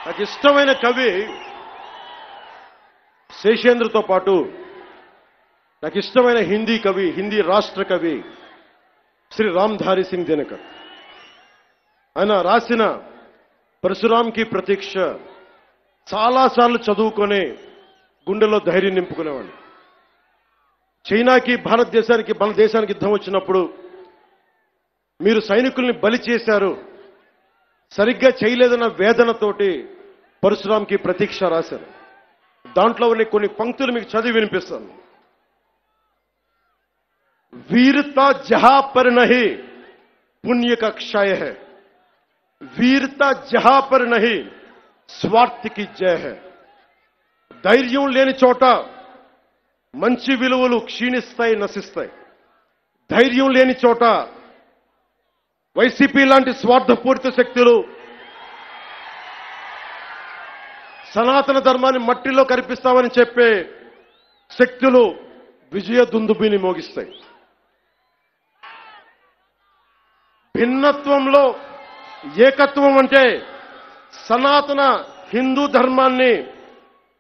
నాకు ఇష్టమైన కవి శేషేంద్రతో పాటు నాకు ఇష్టమైన హిందీ కవి, హిందీ రాష్ట్ర కవి శ్రీ రామ్ధారి సింగ్ దినకర్. ఆయన రాసిన పరశురామ్ కి ప్రతీక్ష చాలాసార్లు చదువుకొని గుండెలో ధైర్యం నింపుకునేవాడిని. చైనాకి భారతదేశానికి మన దేశానికి యుద్ధం వచ్చినప్పుడు మీరు సైనికుల్ని బలి చేశారు, సరిగ్గా చేయలేదన్న వేదనతోటి పరశురామ్కి ప్రతీక్ష రాశారు. దాంట్లో ఉన్న కొన్ని పంక్తులు మీకు చదివి వినిపిస్తాను. वीरता जहां पर नहीं पुण्य का क्षय है, वीरता जहां पर नहीं स्वार्थ की जय है. ధైర్యం లేని చోట మంచి విలువలు క్షీణిస్తాయి, నశిస్తాయి. ధైర్యం లేని చోట వైసీపీ లాంటి స్వార్థపూరిత శక్తులు సనాతన ధర్మాన్ని మట్టిలో కరిపిస్తామని చెప్పే శక్తులు విజయ దుందుబిని మోగిస్తాయి. భిన్నత్వంలో ఏకత్వం అంటే సనాతన హిందూ ధర్మాన్ని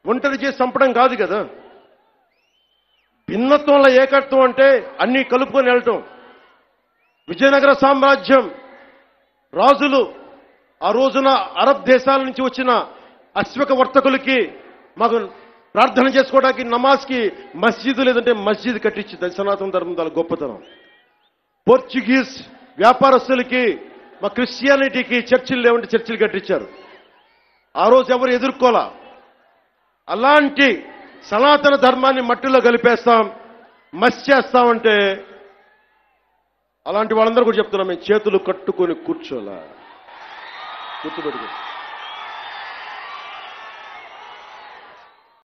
ఒంటరి చేసి చంపడం కాదు కదా. భిన్నత్వంలో ఏకత్వం అంటే అన్ని కలుపుకొని వెళ్ళటం. విజయనగర సామ్రాజ్యం రాజులు ఆ రోజున అరబ్ దేశాల నుంచి వచ్చిన అశ్వక వర్తకులకి మాకు ప్రార్థన చేసుకోవడానికి నమాజ్కి మస్జిద్ లేదంటే మస్జిద్ కట్టించింది. సనాతన ధర్మం దాని గొప్పతనం. పోర్చుగీస్ వ్యాపారస్తులకి మా క్రిస్టియానిటీకి చర్చిలు లేవంటే చర్చిలు కట్టించారు. ఆ రోజు ఎవరు ఎదుర్కోలా. అలాంటి సనాతన ధర్మాన్ని మట్టిలో కలిపేస్తాం, మస్ చేస్తామంటే అలాంటి వాళ్ళందరూ కూడా చెప్తున్నాం, మేము చేతులు కట్టుకొని కూర్చోలా. గుర్తుపెట్టుకో.